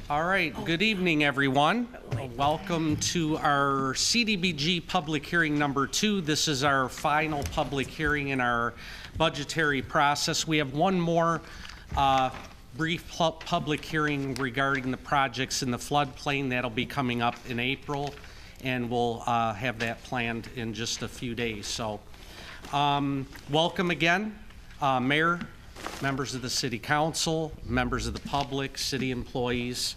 All right, good evening, everyone. Welcome to our CDBG public hearing number 2. This is our final public hearing in our budgetary process. We have one more brief public hearing regarding the projects in the floodplain. That'll be coming up in April, and we'll have that planned in just a few days. So welcome again, Mayor, members of the City Council, members of the public, city employees.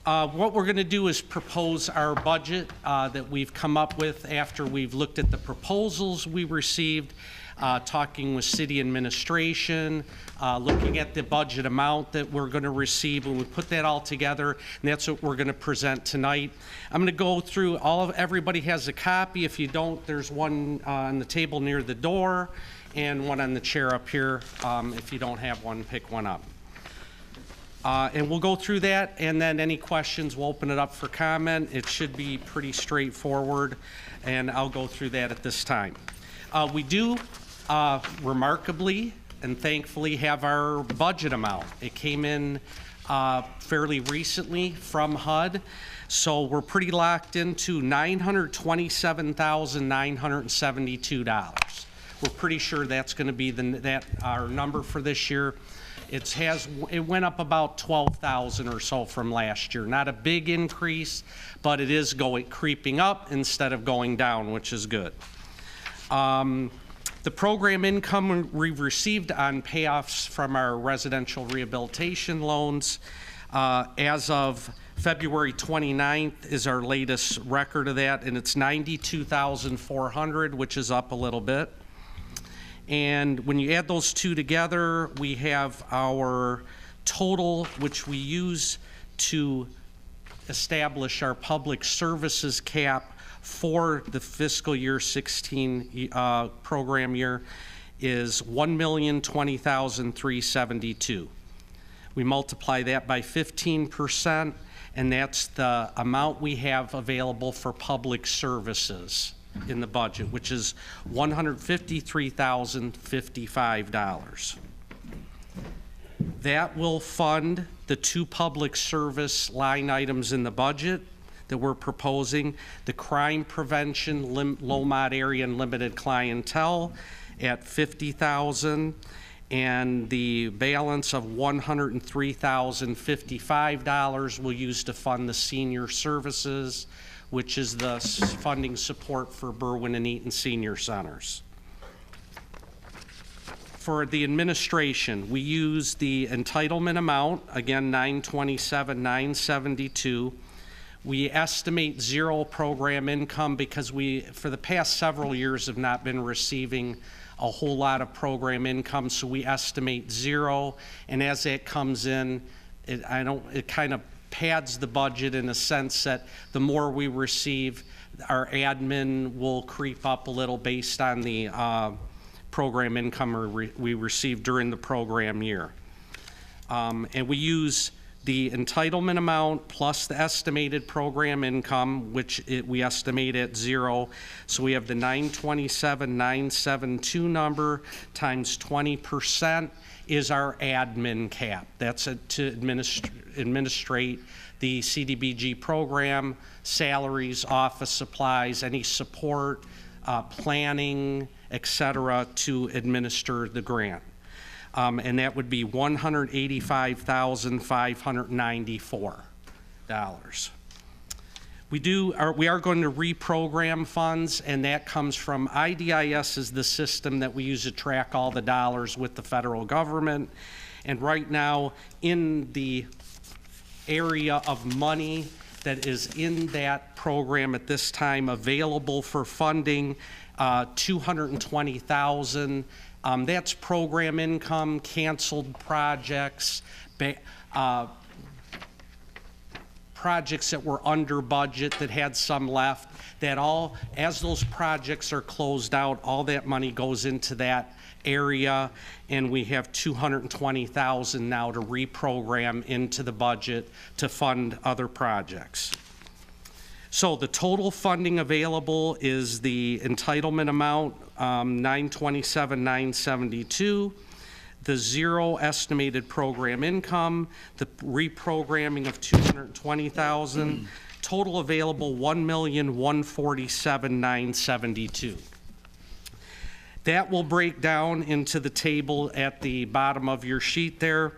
What we're going to do is propose our budget that we've come up with after we've looked at the proposals we received, talking with city administration, looking at the budget amount that we're going to receive, and we put that all together, and that's what we're going to present tonight. I'm going to go through everybody has a copy. If you don't, there's one on the table near the door and one on the chair up here. If you don't have one, pick one up. And we'll go through that, and then any questions, we'll open it up for comment. It should be pretty straightforward, and I'll go through that at this time. We do, remarkably and thankfully, have our budget amount. It came in fairly recently from HUD, so we're pretty locked into $927,972. We're pretty sure that's going to be our number for this year. It went up about 12,000 or so from last year. Not a big increase, but it is creeping up instead of going down, which is good. The program income we received on payoffs from our residential rehabilitation loans as of February 29th is our latest record of that, and it's $92,400, which is up a little bit. And when you add those two together, we have our total, which we use to establish our public services cap for the fiscal year 16 program year, is $1,020,372. We multiply that by 15%, and that's the amount we have available for public services in the budget, which is $153,055. That will fund the two public service line items in the budget that we're proposing: the crime prevention, low mod area and limited clientele at $50,000, and the balance of $103,055 we'll use to fund the senior services, which is the funding support for Berwyn and Eaton senior centers. For the administration, we use the entitlement amount, again, $927,972. We estimate zero program income because we, for the past several years, have not been receiving a whole lot of program income, so we estimate zero, and as that comes in, it kind of pads the budget in a sense that the more we receive, our admin will creep up a little based on the program income we receive during the program year. And we use the entitlement amount plus the estimated program income, which we estimate at zero. So we have the $927,972 number times 20%. Is our admin cap. That's to administrate the CDBG program, salaries, office supplies, any support, planning, etc., to administer the grant. And that would be $185,594. We are going to reprogram funds, and that comes from IDIS, is the system that we use to track all the dollars with the federal government. And right now, in the area of money that is in that program at this time available for funding, $220,000. That's program income, canceled projects, projects that were under budget that had some left, that all, as those projects are closed out, all that money goes into that area, and we have $220,000 now to reprogram into the budget to fund other projects. So the total funding available is the entitlement amount, $927,972. the zero estimated program income, the reprogramming of $220,000, total available $1,147,972. That will break down into the table at the bottom of your sheet there.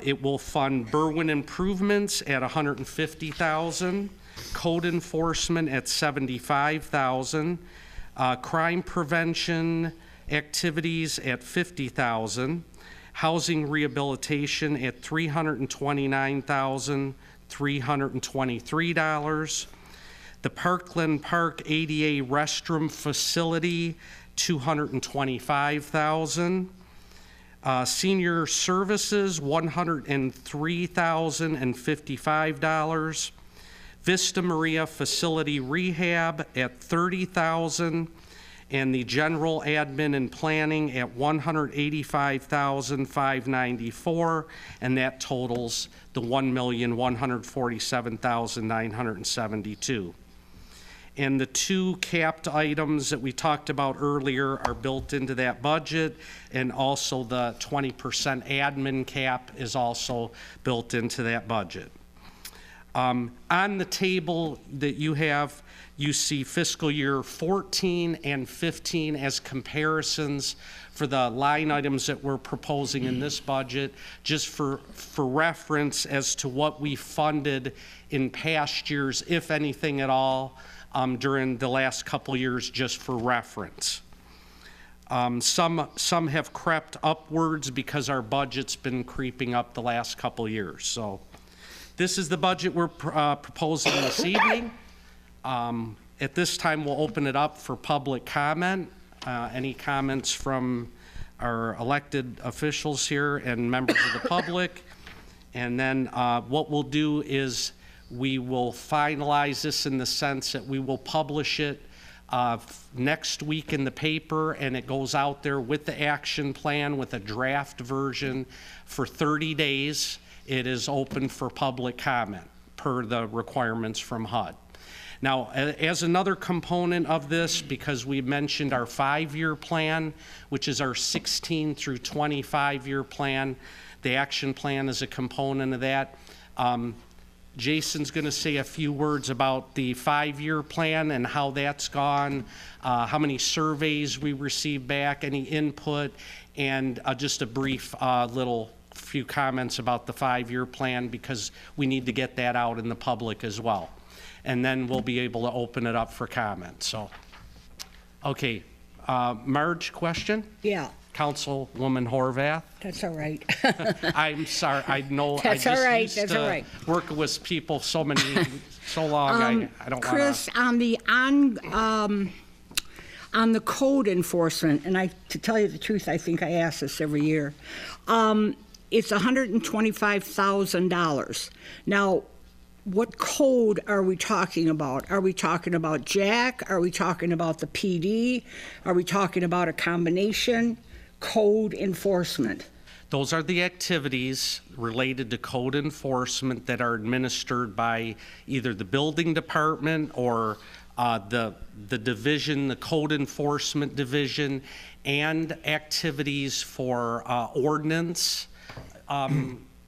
It will fund Berwyn improvements at $150,000, code enforcement at $75,000, crime prevention activities at $50,000, housing rehabilitation at $329,323, the Parkland Park ADA restroom facility, $225,000. Senior services, $103,055. Vista Maria facility rehab at $30,000, and the general admin and planning at $185,594, and that totals the $1,147,972. And the two capped items that we talked about earlier are built into that budget, and also the 20% admin cap is also built into that budget. On the table that you have, you see fiscal year 14 and 15 as comparisons for the line items that we're proposing in this budget, just for reference as to what we funded in past years, if anything at all, during the last couple years, just for reference. Some have crept upwards because our budget's been creeping up the last couple years. So this is the budget we're proposing this evening. At this time, we'll open it up for public comment. Any comments from our elected officials here and members of the public? And then what we'll do is we will finalize this in the sense that we will publish it next week in the paper, and it goes out there with the action plan with a draft version for 30 days. It is open for public comment per the requirements from HUD. Now, as another component of this, because we mentioned our 5-year plan, which is our 16 through 25-year plan, the action plan is a component of that. Jason's going to say a few words about the 5-year plan and how that's gone, how many surveys we received back, any input, and just a brief little few comments about the 5-year plan, because we need to get that out in the public as well. And then we'll be able to open it up for comment. So, okay, Marge, question? Yeah. Councilwoman Horvath. That's all right. I'm sorry. I know. That's I just all right. Used That's to all right. Working with people so long. I don't want to. Chris, on the code enforcement, and to tell you the truth, I think I ask this every year. It's $125,000. Now, what code are we talking about? Are we talking about Jack? Are we talking about the PD? Are we talking about a combination? Code enforcement. Those are the activities related to code enforcement that are administered by either the building department or the division, the code enforcement division, and activities for ordinance.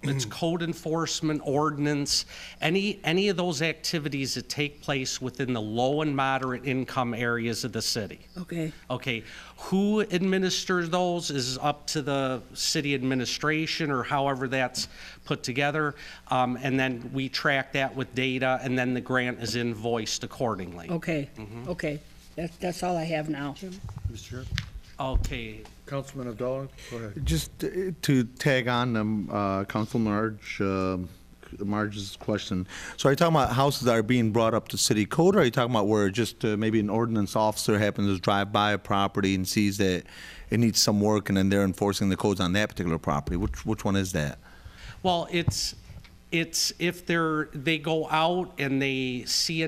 It's code enforcement, ordinance, any of those activities that take place within the low and moderate income areas of the city. Okay. Okay, who administers those is up to the city administration or however that's put together, and then we track that with data, and then the grant is invoiced accordingly. Okay. Okay. That's all I have now. Mr. Chair. Okay. Councilman Abdullah, go ahead. Just to tag on Councilman Marge's question. So are you talking about houses that are being brought up to city code, or are you talking about where just maybe an ordinance officer happens to drive by a property and sees that it needs some work, and then they're enforcing the codes on that particular property? Which one is that? Well, it's if they go out and they see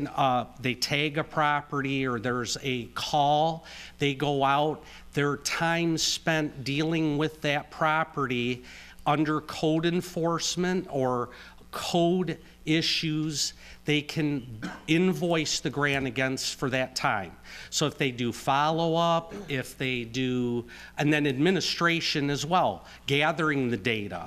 they tag a property, or there's a call, they go out, their time spent dealing with that property under code enforcement or code issues, they can invoice the grant against for that time. So if they do follow-up, if they do, and then administration as well, gathering the data.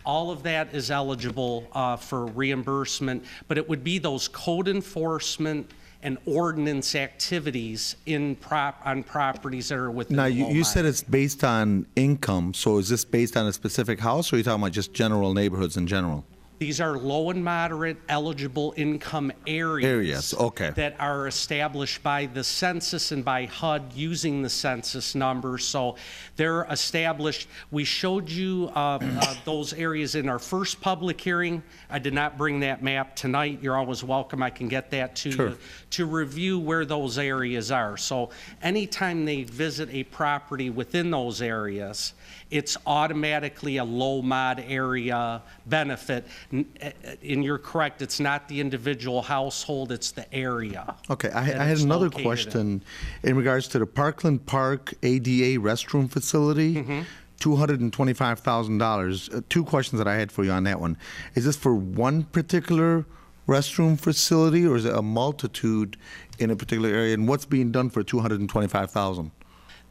All of that is eligible for reimbursement, but it would be those code enforcement and ordinance activities on properties that are within Now, the you said it's based on income, so is this based on a specific house, or are you talking about just general neighborhoods in general? These are low and moderate eligible income areas. Areas, okay. That are established by the census and by HUD using the census numbers. So they're established. We showed you those areas in our first public hearing. I did not bring that map tonight. You're always welcome. I can get that to Sure. you to review where those areas are. So anytime they visit a property within those areas, it's automatically a low mod area benefit. And you're correct, it's not the individual household, it's the area. Okay, I that had it's another located in. question in regards to the Parkland Park ADA restroom facility, Mm-hmm. $225,000. Two questions that I had for you on that one. Is this for one particular restroom facility, or is it a multitude in a particular area? And what's being done for $225,000?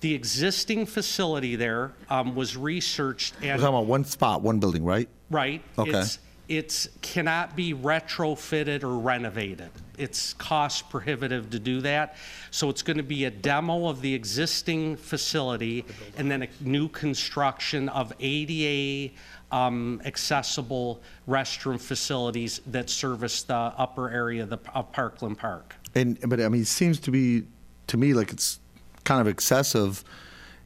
The existing facility there was researched We're and, talking about one spot, one building, right? right? Okay. It's cannot be retrofitted or renovated. It's cost prohibitive to do that. So it's going to be a demo of the existing facility and then a new construction of ADA accessible restroom facilities that service the upper area of Parkland Park. But I mean, it seems to me like it's kind of excessive,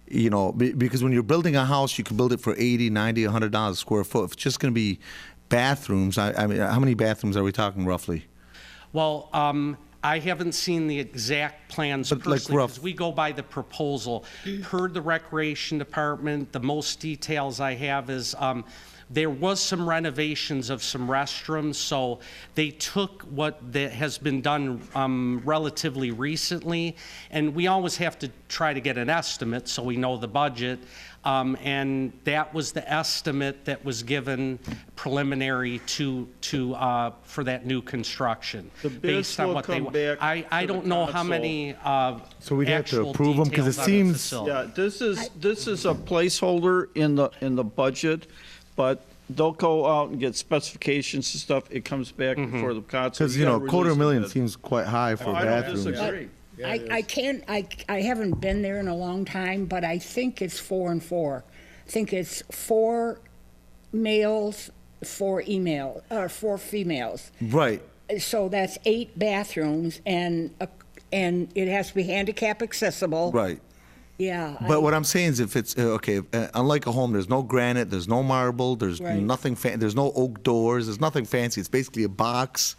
you know, because when you're building a house, you can build it for $80, $90, $100 a square foot. If it's just going to be bathrooms, I mean, how many bathrooms are we talking roughly? Well, I haven't seen the exact plans But, like, personally, rough. because we go by the proposal. Per the Recreation Department, the most details I have is, there was some renovations of some restrooms, so they took what that has been done relatively recently, and we always have to try to get an estimate so we know the budget, and that was the estimate that was given preliminary for that new construction. The bids based on will what they come back I to don't the know how council. many So we'd have to actual approve 'em, 'cause it details on the seems- facility. Yeah, this is a placeholder in the budget, but they'll go out and get specifications and stuff. It comes back Mm-hmm. before the council. Because, you know, gotta quarter release million the bid. seems quite high for I don't bathrooms. disagree. I haven't been there in a long time, but I think it's 4 and 4. I think it's 4 males, 4 females. Right. So that's 8 bathrooms, and it has to be handicap accessible. Right. Yeah. But what I'm saying is, if it's okay, unlike a home, there's no granite, there's no marble, there's Right. nothing, there's no oak doors, there's nothing fancy. It's basically a box,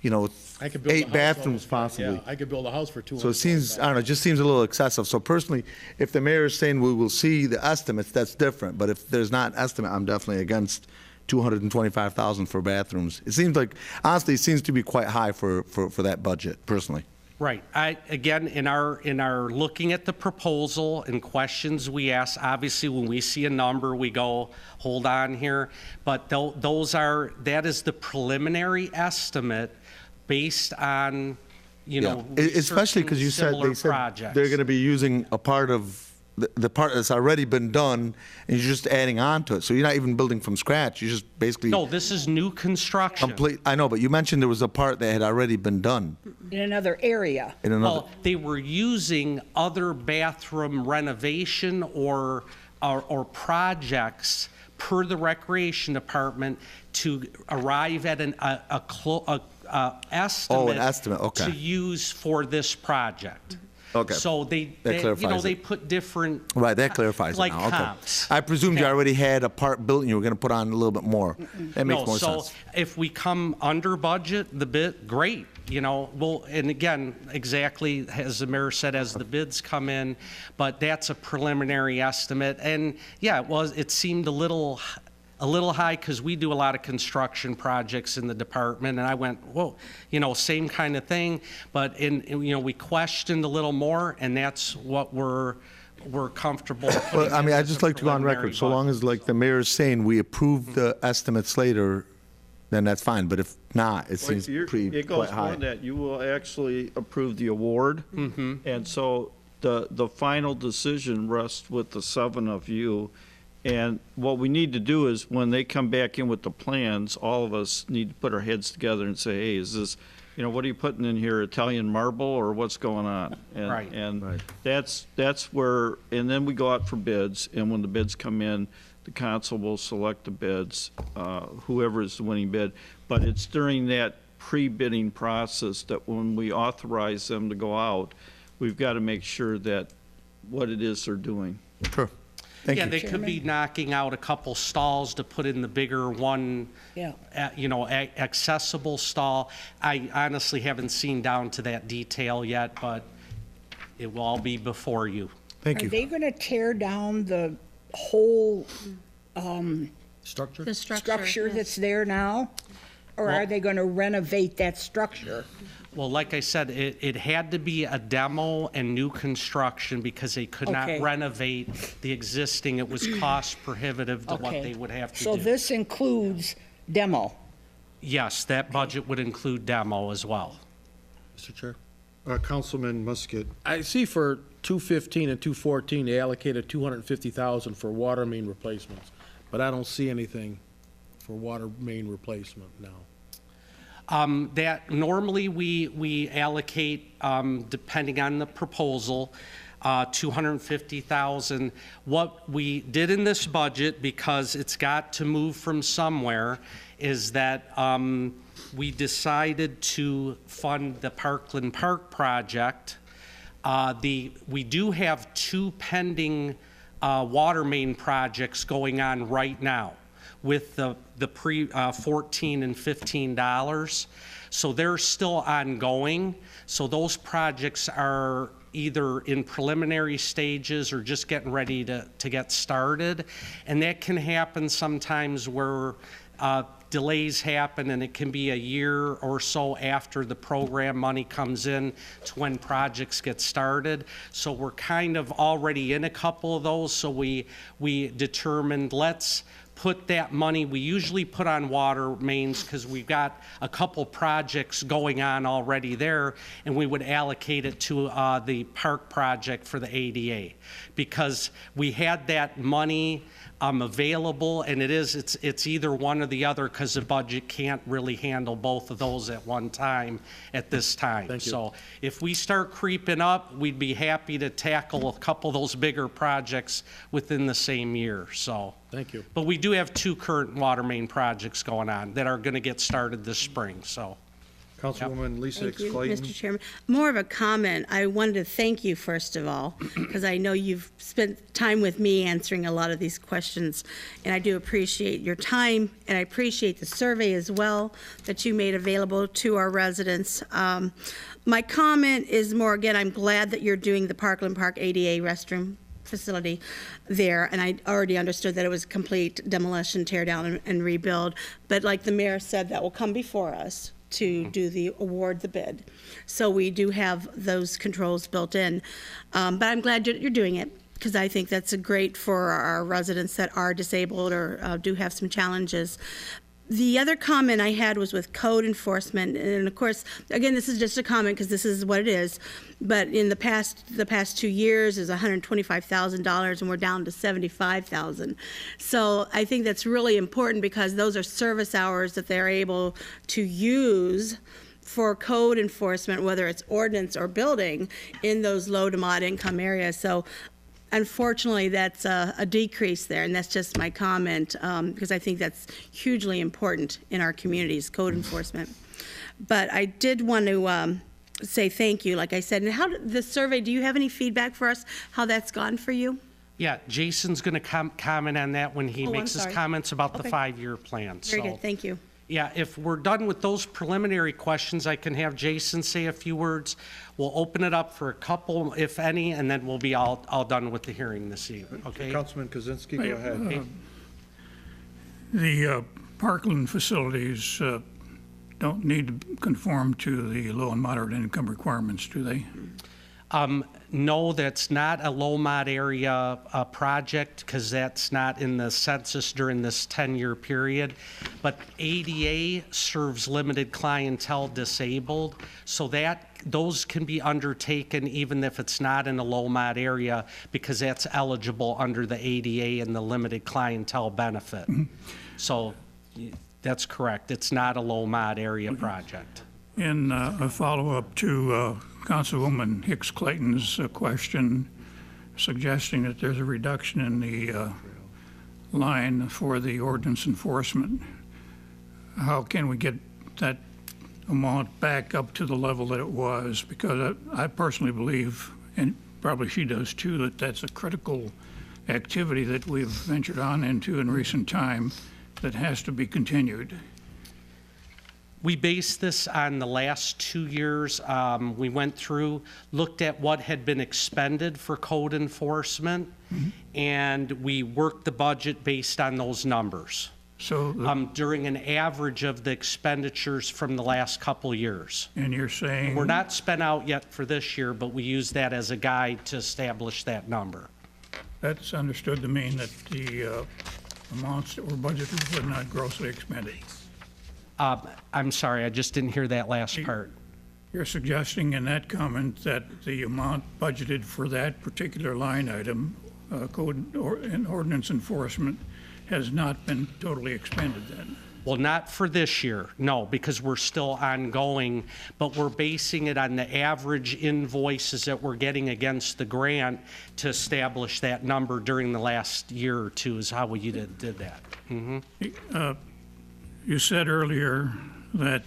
you know, I could build a 8 house bathrooms almost for- possibly. Yeah, I could build a house for 200. So it seems, I don't know, it just seems a little excessive. So personally, if the mayor is saying we will see the estimates, that's different. But if there's not an estimate, I'm definitely against $225,000 for bathrooms. It seems like, honestly, it seems to be quite high for that budget, personally. Right. Again, in our looking at the proposal and questions we ask, obviously, when we see a number, we go, hold on here. But that is the preliminary estimate based on, you know, Especially because you said, similar they said projects. they're going to be using a part of, the part that's already been done, and you're just adding on to it. So you're not even building from scratch. You just basically No, this is new construction. complete. I know, but you mentioned there was a part that had already been done In another area. in another. Well, they were using other bathroom renovation or projects per the Recreation Department to arrive at an estimate. Oh, an estimate, okay. To use for this project. Okay. So That they clarifies they it. put different. Right, that clarifies like it now. Okay. comps. I presumed you Okay. already had a part built and you were going to put on a little bit more. That makes No, more so sense. if we come under budget, the bid, great, you know, well, and again, exactly as the mayor said, as the bids come in, but that's a preliminary estimate, and yeah, it seemed a little high, because we do a lot of construction projects in the department, and I went, whoa, you know, same kind of thing, but you know, we questioned a little more, and that's what we're comfortable putting Well, I mean, in I'd as just a like to go on preliminary record, so budget. long as, like, the mayor's saying we approve the estimates later, then that's fine. But if not, it seems pretty It goes quite more high. than that. You will actually approve the award. And so the final decision rests with the 7 of you. And what we need to do is, when they come back in with the plans, all of us need to put our heads together and say, hey, is this, what are you putting in here, Italian marble, or what's going on? And, Right. And Right. that's where, and then we go out for bids, and when the bids come in, the council will select the bids, whoever is the winning bid. But it's during that pre-bidding process that when we authorize them to go out, we've got to make sure that what it is they're doing. Sure. Thank Yeah, you. they could be knocking out a couple stalls to put in the bigger one, Yeah. accessible stall. I honestly haven't seen down to that detail yet, but it will all be before you. Thank Are you. they gonna tear down the whole Structure? The structure yes. that's there now? Or are Well- they gonna renovate that structure? Well, like I said, it had to be a demo and new construction because they could not Okay. renovate the existing. It was cost prohibitive to what Okay. they would have to So do. this includes demo? Yes, that budget would include demo as well. Mr. Chair? Councilman Musket, I see for 215 and 214, they allocated 250,000 for water main replacements, but I don't see anything for water main replacement now. That normally we allocate, depending on the proposal, 250,000. What we did in this budget, because it's got to move from somewhere, is that we decided to fund the Parkland Park project. We do have 2 pending water main projects going on right now with the $14 and $15. So they're still ongoing. So those projects are either in preliminary stages or just getting ready to get started. And that can happen sometimes where delays happen, and it can be a year or so after the program money comes in to when projects get started. So we're kind of already in a couple of those, so we determined, let's put that money, we usually put on water mains because we've got a couple projects going on already there, and we would allocate it to the park project for the ADA. Because we had that money available, and it's either one or the other because the budget can't really handle both of those at one time at this time. Thank you. So if we start creeping up, we'd be happy to tackle a couple of those bigger projects within the same year, so. Thank you. But we do have 2 current water main projects going on that are going to get started this spring, so. Councilwoman Lisa Thank you, Clayton. Mr. Chairman. More of a comment. I wanted to thank you, first of all, because I know you've spent time with me answering a lot of these questions, and I do appreciate your time, and I appreciate the survey as well that you made available to our residents. My comment is more, again, I'm glad that you're doing the Parkland Park ADA restroom facility there, and I already understood that it was complete demolition, tear down, and rebuild. But like the mayor said, that will come before us to do the award the bid. So we do have those controls built in. But I'm glad you're doing it, because I think that's great for our residents that are disabled or do have some challenges. The other comment I had was with code enforcement, and of course, again, this is just a comment because this is what it is, but in the past 2 years is $125,000, and we're down to $75,000. So I think that's really important because those are service hours that they're able to use for code enforcement, whether it's ordinance or building, in those low to mod income areas. So unfortunately, that's a decrease there, and that's just my comment, because I think that's hugely important in our communities, code enforcement. But I did want to say thank you, like I said. And how did the survey, do you have any feedback for us, how that's gone for you? Yeah, Jason's going to comment on that when he Oh, I'm makes his sorry. comments about the Okay. 5-year plan. Very So, good, thank you. yeah, if we're done with those preliminary questions, I can have Jason say a few words. We'll open it up for a couple, if any, and then we'll be all done with the hearing this evening, okay? Councilman Kozinski, go ahead. The Parkland facilities don't need to conform to the low and moderate income requirements, do they? No, that's not a low mod area project because that's not in the census during this 10-year period. But ADA serves limited clientele disabled, so those can be undertaken even if it's not in a low mod area because that's eligible under the ADA and the limited clientele benefit. So that's correct. It's not a low mod area project. In a follow-up to Councilwoman Hicks Clayton's question, suggesting that there's a reduction in the line for the ordinance enforcement, how can we get that amount back up to the level that it was? Because I personally believe, and probably she does too, that that's a critical activity that we've ventured on into in recent time that has to be continued. We based this on the last 2 years. We went through, looked at what had been expended for code enforcement, and we worked the budget based on those numbers. So, During an average of the expenditures from the last couple years. and you're saying, We're not spent out yet for this year, but we use that as a guide to establish that number. that's understood to mean that the amounts that were budgeted were not grossly expended. I'm sorry, I just didn't hear that last part. You're suggesting in that comment that the amount budgeted for that particular line item, code and ordinance enforcement, has not been totally expended then? Well, not for this year, no, because we're still ongoing, but we're basing it on the average invoices that we're getting against the grant to establish that number during the last year or two is how we did that. You said earlier that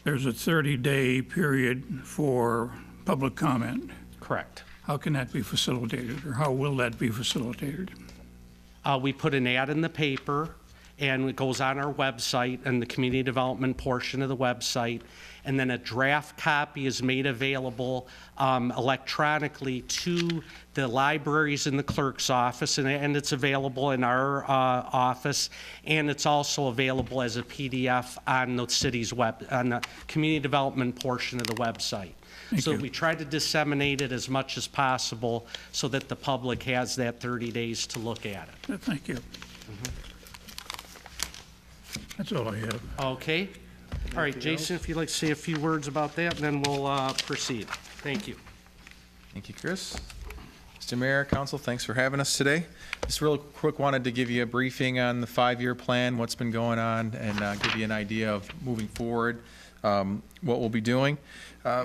there's a 30-day period for public comment. Correct. How can that be facilitated, or how will that be facilitated? We put an ad in the paper, and it goes on our website and the community development portion of the website, and then a draft copy is made available electronically to the libraries in the clerk's office, and it's available in our office, and it's also available as a PDF on the city's on the community development portion of the website. So you. we try to disseminate it as much as possible so that the public has that 30 days to look at it. Thank you. That's all I have. Okay. All right, Jason, if you'd like to say a few words about that, then we'll proceed. Thank you. Thank you, Chris. Mr. Mayor, Council, thanks for having us today. Just real quick, wanted to give you a briefing on the 5-year plan, what's been going on, and give you an idea of moving forward, what we'll be doing.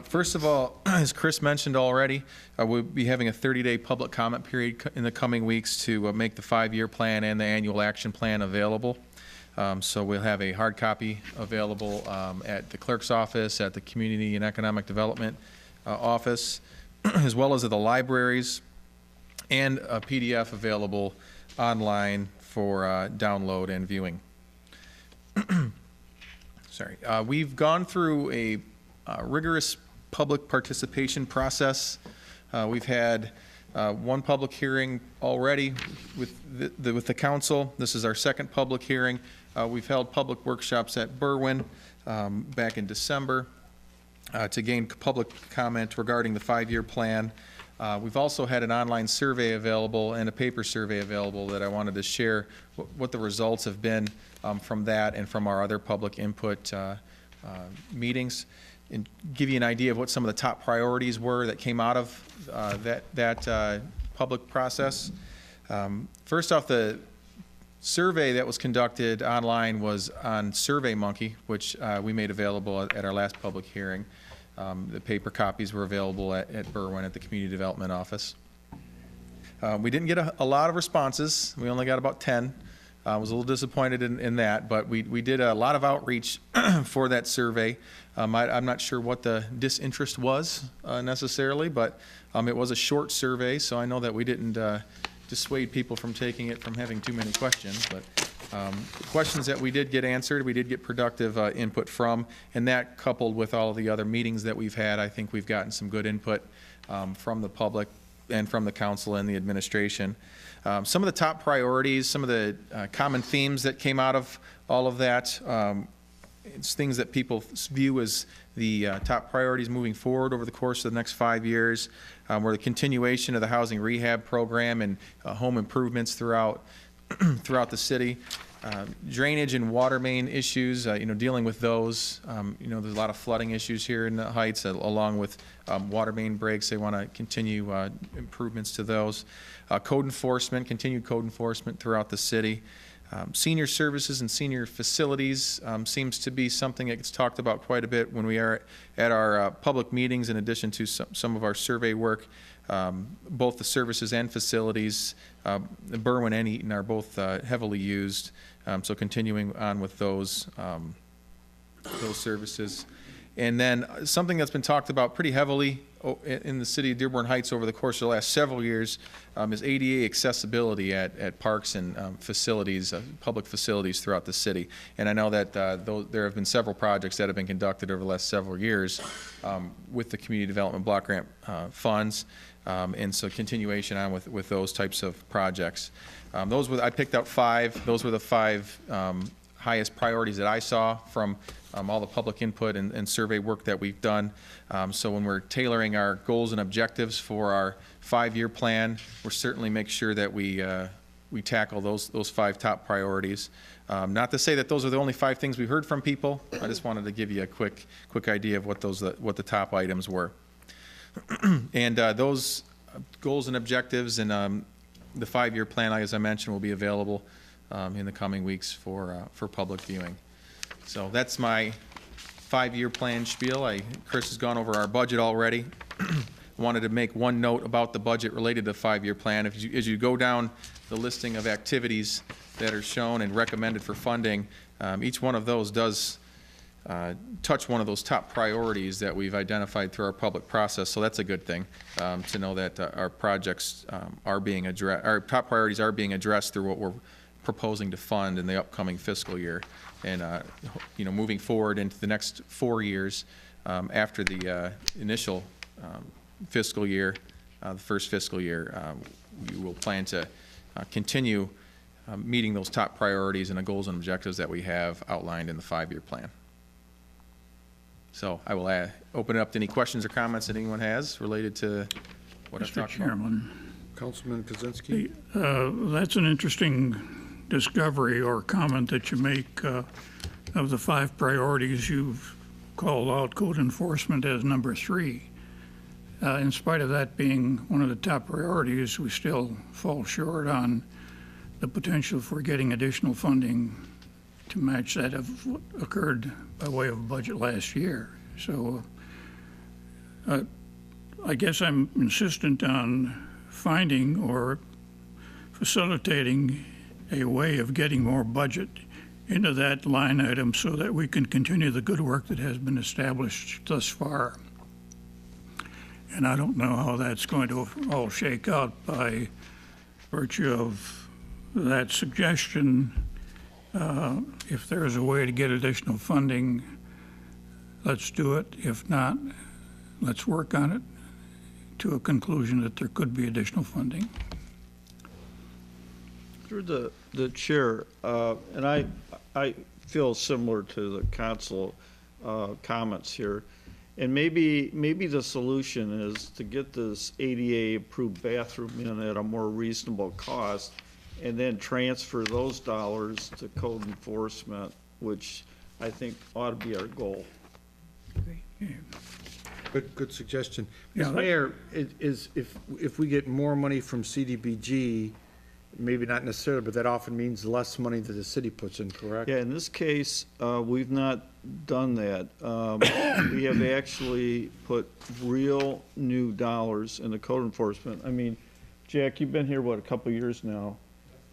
First of all, as Chris mentioned already, we'll be having a 30-day public comment period in the coming weeks to make the 5-year plan and the annual action plan available. So we'll have a hard copy available at the clerk's office, at the Community and Economic Development office, as well as at the libraries, and a PDF available online for download and viewing. Sorry. We've gone through a rigorous public participation process. We've had one public hearing already with the council. This is our second public hearing. We've held public workshops at Berwyn back in December to gain public comment regarding the 5-year plan. We've also had an online survey available and a paper survey available that I wanted to share what the results have been from that and from our other public input meetings, and give you an idea of what some of the top priorities were that came out of that public process. First off, the survey that was conducted online was on SurveyMonkey, which we made available at our last public hearing. The paper copies were available at Berwyn at the Community Development Office. We didn't get a lot of responses. We only got about 10. I was a little disappointed in that, but we did a lot of outreach for that survey. I'm not sure what the disinterest was necessarily, but it was a short survey, so I know that we didn't dissuade people from taking it from having too many questions. But the questions that we did get answered, we did get productive input from, and that coupled with all of the other meetings that we've had, I think we've gotten some good input from the public and from the council and the administration. Some of the top priorities, some of the common themes that came out of all of that it's things that people view as the top priorities moving forward over the course of the next 5 years. We're the continuation of the housing rehab program and home improvements throughout the city. Drainage and water main issues, dealing with those. There's a lot of flooding issues here in the Heights, along with water main breaks. They want to continue improvements to those. Code enforcement, continued code enforcement throughout the city. Senior services and senior facilities seems to be something that gets talked about quite a bit when we are at our public meetings, in addition to some of our survey work. Both the services and facilities, Berwyn and Eaton, are both heavily used. So continuing on with those services. And then something that's been talked about pretty heavily in the city of Dearborn Heights over the course of the last several years is ADA accessibility at parks and facilities, public facilities throughout the city. And I know that there have been several projects that have been conducted over the last several years with the Community Development Block Grant funds. And so continuation on with those types of projects. I picked out 5. Those were the 5 highest priorities that I saw from all the public input and survey work that we've done. So when we're tailoring our goals and objectives for our 5-year plan, we're certainly make sure that we tackle those 5 top priorities. Not to say that those are the only 5 things we heard from people. I just wanted to give you a quick idea of what the top items were. And those goals and objectives and the 5-year plan, as I mentioned, will be available in the coming weeks for public viewing. So that's my 5-year plan spiel. Chris has gone over our budget already. Wanted to make one note about the budget related to the 5-year plan. As you go down the listing of activities that are shown and recommended for funding, each one of those does touch one of those top priorities that we've identified through our public process. So that's a good thing to know that our projects are being addressed, our top priorities are being addressed through what we're proposing to fund in the upcoming fiscal year. And moving forward into the next 4 years after the initial fiscal year, the first fiscal year, we will plan to continue meeting those top priorities and the goals and objectives that we have outlined in the 5-year plan. So I will open it up to any questions or comments that anyone has related to what I've talked about. Mr. Chairman, Councilman Kozinski? that's an interesting discovery or comment that you make of the 5 priorities. You've called out code enforcement as number 3. In spite of that being one of the top priorities, we still fall short on the potential for getting additional funding to match that of what occurred by way of budget last year. So I guess I'm insistent on finding or facilitating a way of getting more budget into that line item so that we can continue the good work that has been established thus far. And I don't know how that's going to all shake out by virtue of that suggestion. If there's a way to get additional funding, let's do it. If not, let's work on it to a conclusion that there could be additional funding. Through the chair, and I feel similar to the council comments here, and maybe the solution is to get this ADA approved bathroom in at a more reasonable cost, and then transfer those dollars to code enforcement, which I think ought to be our goal. Good suggestion. Yeah, Mr. Mayor, if we get more money from CDBG, maybe not necessarily, but that often means less money that the city puts in, correct? Yeah, in this case, we've not done that. We have actually put real new dollars in the code enforcement. I mean, Jack, you've been here, what, a couple of years now?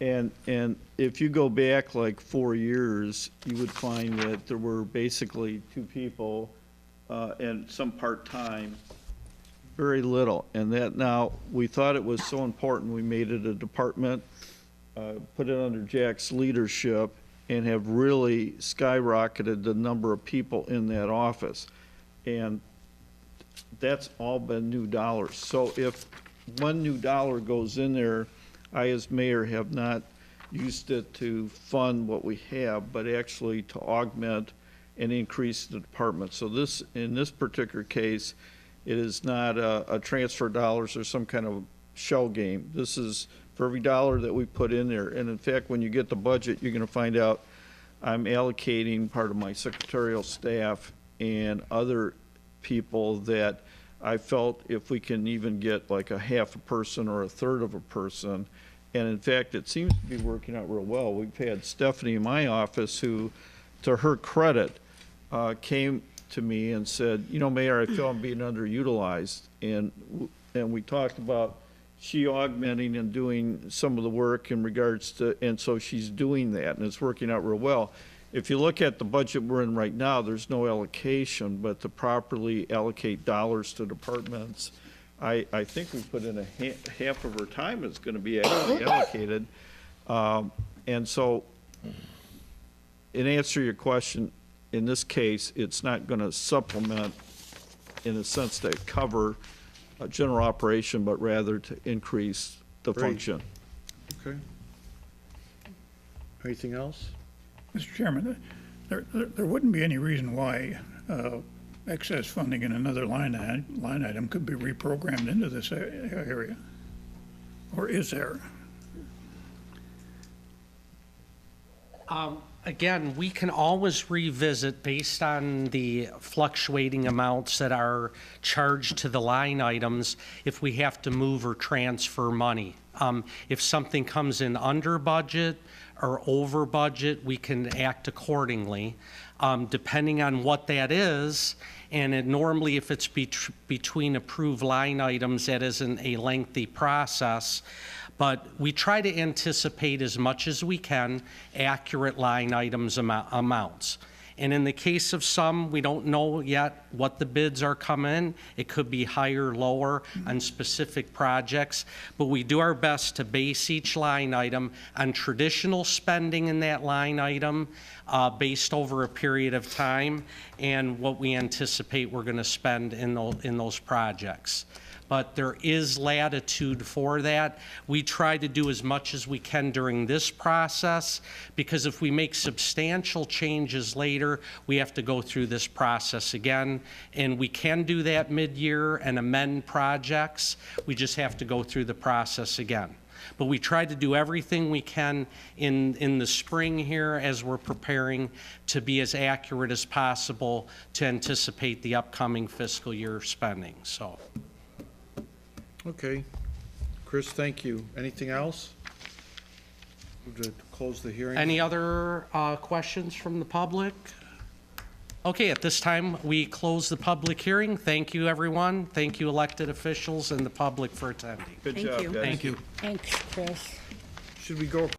And if you go back like 4 years, you would find that there were basically 2 people and some part-time, very little. And that now, we thought it was so important, we made it a department, put it under Jack's leadership, and have really skyrocketed the number of people in that office. And that's all been new dollars. So if one new dollar goes in there, I, as mayor, have not used it to fund what we have, but actually to augment and increase the department. So this, in this particular case, it is not a transfer dollars or some kind of shell game. This is for every dollar that we put in there. And in fact, when you get the budget, you're gonna find out I'm allocating part of my secretarial staff and other people that I felt if we can even get like a half a person or a third of a person, and in fact, it seems to be working out real well. We've had Stephanie in my office who, to her credit, came to me and said, you know, Mayor, I feel I'm being underutilized. And we talked about she augmenting and doing some of the work in regards to, and so she's doing that, and it's working out real well. If you look at the budget we're in right now, there's no allocation, but to properly allocate dollars to departments, I think we put in half of her time is gonna be actually allocated. And so, in answer to your question, in this case, it's not gonna supplement, in a sense, to cover a general operation, but rather to increase the Great. function. Okay. Anything else? Mr. Chairman, there wouldn't be any reason why excess funding in another line item could be reprogrammed into this area, or is there? Again, we can always revisit based on the fluctuating amounts that are charged to the line items if we have to move or transfer money. If something comes in under budget or over budget, we can act accordingly, depending on what that is. And normally, if it's between approved line items, that isn't a lengthy process. But we try to anticipate as much as we can accurate line items amounts. And in the case of some, we don't know yet what the bids are coming. It could be higher, lower on specific projects, but we do our best to base each line item on traditional spending in that line item based over a period of time and what we anticipate we're going to spend in those projects. But there is latitude for that. We try to do as much as we can during this process, because if we make substantial changes later, we have to go through this process again. And we can do that mid-year and amend projects. We just have to go through the process again. But we try to do everything we can in the spring here as we're preparing to be as accurate as possible to anticipate the upcoming fiscal year spending, so. Okay. Chris, thank you. Anything else? Move to close the hearing. Any other questions from the public? Okay, at this time, we close the public hearing. Thank you, everyone. Thank you, elected officials and the public for attending. Good Thank job, you. guys. Thank you. Thanks, Chris. Should we go?